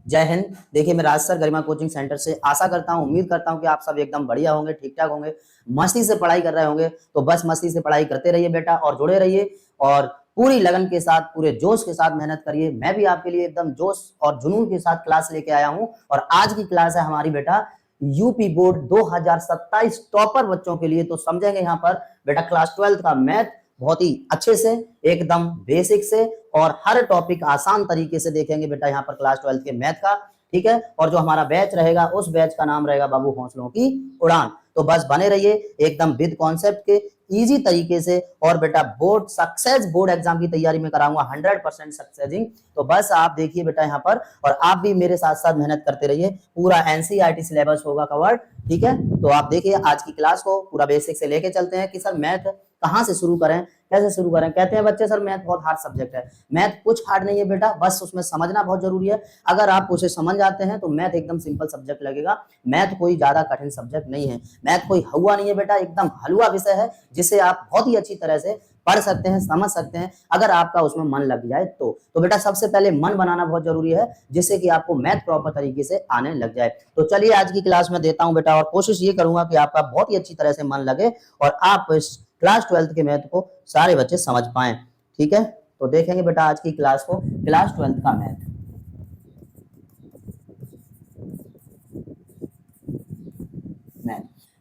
जय हिंद। देखिए मैं राज सर गरिमा कोचिंग सेंटर से आशा करता हूँ, उम्मीद करता हूँ कि आप सब एकदम बढ़िया होंगे, ठीक ठाक होंगे, मस्ती से पढ़ाई कर रहे होंगे। तो बस मस्ती से पढ़ाई करते रहिए बेटा और जुड़े रहिए और पूरी लगन के साथ, पूरे जोश के साथ मेहनत करिए। मैं भी आपके लिए एकदम जोश और जुनून के साथ क्लास लेके आया हूँ और आज की क्लास है हमारी बेटा यूपी बोर्ड 2027 टॉपर बच्चों के लिए। तो समझेंगे यहाँ पर बेटा क्लास 12 का मैथ बहुत ही अच्छे से, एकदम बेसिक से और हर टॉपिक आसान तरीके से देखेंगे बेटा यहाँ पर क्लास 12 के मैथ का। ठीक है, और जो हमारा बैच रहेगा उस बैच का नाम रहेगा बाबू हौसलों की उड़ान। तो बस बने रहिए एकदम विद कॉन्सेप्ट के इजी तरीके से। और बेटा बोर्ड सक्सेस, बोर्ड एग्जाम की तैयारी में कराऊंगा 100% सक्सेसिंग। तो बस आप देखिए बेटा यहाँ पर और आप भी मेरे साथ साथ मेहनत करते रहिए। पूरा एनसीईआरटी सिलेबस होगा कवर्ड। ठीक है, तो आप देखिए आज की क्लास को पूरा बेसिक से लेके चलते हैं कि सर मैथ कहाँ से शुरू करें, कैसे शुरू करें। कहते हैं बच्चे सर मैथ बहुत हार्ड सब्जेक्ट है। मैथ कुछ हार्ड नहीं है बेटा, बस उसमें समझना बहुत जरूरी है। अगर आप उसे समझ जाते हैं तो मैथ एकदम सिंपल सब्जेक्ट लगेगा। मैथ कोई ज्यादा कठिन सब्जेक्ट नहीं है, मैथ कोई हवा नहीं है बेटा, एकदम हलवा विषय है जिसे आप बहुत ही अच्छी तरह से पढ़ सकते हैं, समझ सकते हैं अगर आपका उसमें मन लग जाए तो बेटा सबसे पहले मन बनाना बहुत जरूरी है जिससे कि आपको मैथ प्रॉपर तरीके से आने लग जाए। तो चलिए आज की क्लास में देता हूं बेटा और कोशिश ये करूंगा कि आपका बहुत ही अच्छी तरह से मन लगे और आप इस क्लास 12 के मैथ को सारे बच्चे समझ पाएं। ठीक है, तो देखेंगे बेटा आज की क्लास को, क्लास 12 का मैथ।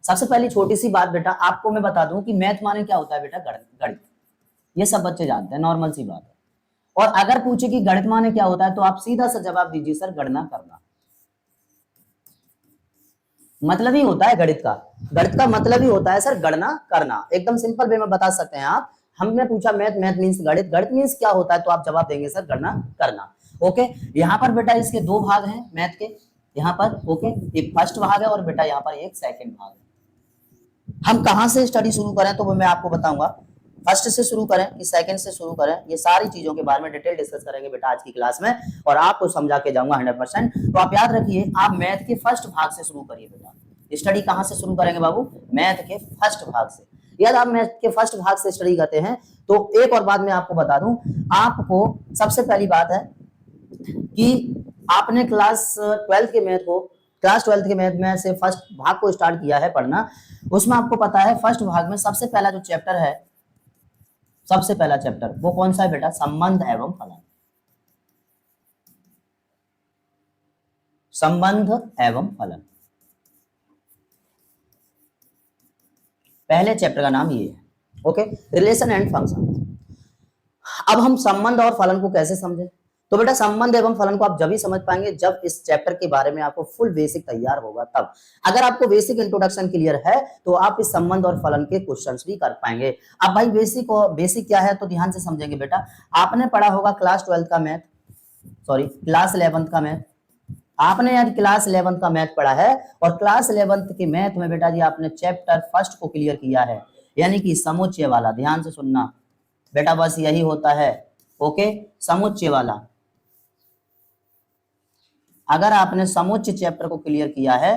सबसे पहली छोटी सी बात बेटा आपको मैं बता दूं कि मैथ माने क्या होता है बेटा, गणित। ये सब बच्चे जानते हैं, नॉर्मल सी बात है। और अगर पूछे कि गणित माने क्या होता है तो आप सीधा सा जवाब दीजिए सर गणना करना। मतलब ही होता है गणित का मतलब ही होता है सर गणना करना। एकदम सिंपल वे में बता सकते हैं आप। हमने पूछा मैथ, मैथ मींस गणित, गणित मींस क्या होता है तो आप जवाब देंगे सर गणना करना। ओके, यहाँ पर बेटा इसके दो भाग हैं मैथ के यहाँ पर। ओके, एक फर्स्ट भाग है और बेटा यहाँ पर एक सेकंड भाग है। हम कहां से स्टडी शुरू करें तो मैं आपको बताऊंगा, फर्स्ट से शुरू करें कि सेकंड से शुरू करें, ये सारी चीजों के बारे में डिटेल डिस्कस करेंगे बेटा आज की क्लास में और आपको समझा के जाऊंगा 100%। तो आप याद रखिए आप मैथ के फर्स्ट भाग से शुरू करिए बेटा। स्टडी कहां से शुरू करेंगे बाबू, मैथ के फर्स्ट भाग से। यदि आप मैथ के फर्स्ट भाग से स्टडी करते हैं तो एक और बात मैं आपको बता दूं, आपको सबसे पहली बात है कि आपने क्लास 12 के मैथ को, क्लास 12 के मैथ में से फर्स्ट भाग को स्टार्ट किया है पढ़ना। उसमें आपको पता है फर्स्ट भाग में सबसे पहला जो चैप्टर है, सबसे पहला चैप्टर वो कौन सा है बेटा, संबंध एवं फलन। संबंध एवं फलन, पहले चैप्टर का नाम ये है। Okay, relation and function. अब हम संबंध और फलन को कैसे समझे, तो बेटा संबंध एवं फलन को आप जब ही समझ पाएंगे जब इस चैप्टर के बारे में आपको फुल बेसिक तैयार होगा तब। अगर आपको बेसिक इंट्रोडक्शन क्लियर है तो आप इस संबंध और फलन के क्वेश्चंस भी कर पाएंगे। अब भाई बेसिक क्या है तो ध्यान से समझेंगे बेटा। आपने पढ़ा होगा क्लास 12 का मैथ, सॉरी क्लास 11 का मैथ। आपने यार क्लास 11 का मैथ पढ़ा है और क्लास 11 के मैथ में बेटा जी आपने चैप्टर फर्स्ट को क्लियर किया है, यानी कि समुच्चय वाला। ध्यान से सुनना बेटा, बस यही होता है। ओके, समुच्चय वाला। अगर आपने समुच्चय चैप्टर को क्लियर किया है,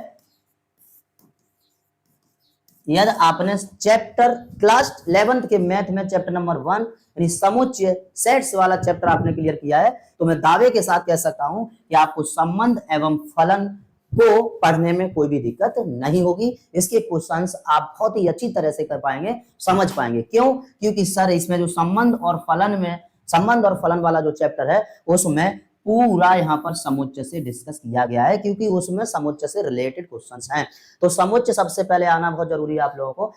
यदि आपने चैप्टर क्लास 11 के मैथ में चैप्टर नंबर 1 यानी समुच्चय सेट्स वाला चैप्टर आपने क्लियर किया है, तो मैं दावे के साथ कह सकता हूं कि आपको संबंध एवं फलन को पढ़ने में कोई भी दिक्कत नहीं होगी। इसके क्वेश्चंस आप बहुत ही अच्छी तरह से कर पाएंगे, समझ पाएंगे। क्यों? क्योंकि सर इसमें जो संबंध और फलन वाला जो चैप्टर है उसमें पूरा यहाँ पर समुच्चय से डिस्कस किया गया है, क्योंकि उसमें समुच्चय से रिलेटेड क्वेश्चंस हैं। तो समुच्चय सबसे पहले आना बहुत जरूरी है आप लोगों को।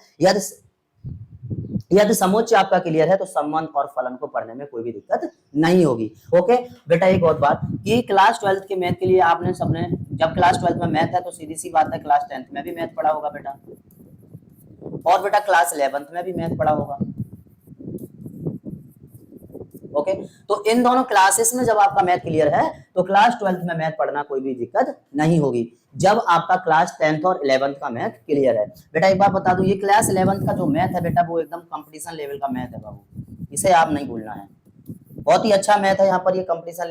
यदि समुच्चय आपका क्लियर है तो संबंध और फलन को पढ़ने में कोई भी दिक्कत नहीं होगी। ओके बेटा, एक और बात कि क्लास 12 के मैथ के लिए आपने सबने, जब क्लास 12 में मैथ है तो सीधी सी बात है क्लास 10th में भी मैथ पढ़ा होगा बेटा, और बेटा क्लास 11th में भी मैथ पढ़ा होगा। ओके, तो इन दोनों क्लासेस में जब आपका मैथ क्लियर है तो क्लास 12th में मैथ पढ़ना कोई भी दिक्कत नहीं होगी जब आपका क्लास 10th और 11th का मैथ क्लियर है। बेटा एक बात बता दूं, ये क्लास 11th का जो मैथ है बेटा वो एकदम कंपटीशन लेवल का मैथ है बाबू, इसे आप नहीं भूलना है। बहुत ही अच्छा मैथ है यहाँ पर, ये कंपटीशन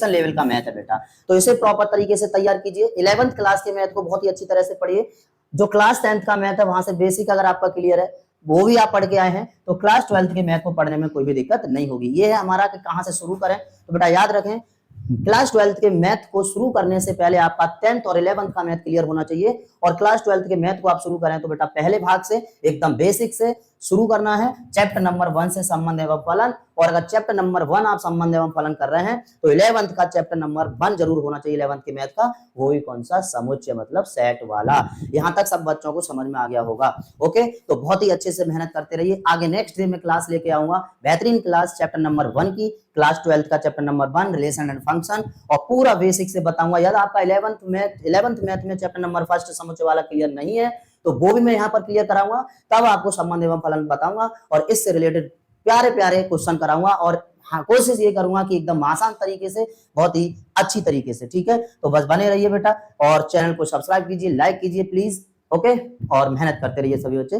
लेवल का मैथ है बेटा। तो इसे प्रॉपर तरीके से तैयार कीजिए। 11th क्लास के मैथ को बहुत ही अच्छी तरह से पढ़िए। जो क्लास 10th का मैथ है वहां से बेसिक अगर आपका क्लियर है वो भी आप पढ़ के आए हैं, तो क्लास 12th के मैथ को पढ़ने में कोई भी दिक्कत नहीं होगी। ये है हमारा कि कहां से शुरू करें। तो बेटा याद रखें, क्लास 12th के मैथ को शुरू करने से पहले आपका 10th और 11th का मैथ क्लियर होना चाहिए। और क्लास 12th के मैथ को आप शुरू करें तो बेटा पहले भाग से एकदम बेसिक से शुरू करना है, चैप्टर नंबर 1 से संबंध एवं फलन। और अगर चैप्टर नंबर 1 आप संबंध एवं फलन कर रहे हैं तो 11th का चैप्टर नंबर 1 जरूर होना चाहिए 11th के मैथ का, वो भी कौन सा, समुच्चय मतलब सेट वाला। यहां तक सब बच्चों को समझ में आ गया होगा। ओके, तो बहुत ही अच्छे से मेहनत करते रहिए। आगे नेक्स्ट डे में क्लास लेके आऊंगा बेहतरीन क्लास चैप्टर नंबर 1 की, क्लास 12th का chapter number 1 relation and function, और पूरा बेसिक से बताऊंगा। यदि आपका 11th मैथ में चैप्टर नंबर 1 समुच्चय वाला क्लियर नहीं है तो वो भी मैं यहाँ पर क्लियर कराऊंगा, तब आपको संबंध एवं फलन बताऊंगा और इससे रिलेटेड प्यारे प्यारे क्वेश्चन कराऊंगा। और हाँ, कोशिश ये करूंगा कि एकदम आसान तरीके से, बहुत ही अच्छी तरीके से, ठीक है। तो बस बने रहिए बेटा, और चैनल को सब्सक्राइब कीजिए, लाइक कीजिए प्लीज। ओके, और मेहनत करते रहिए सभी बच्चे।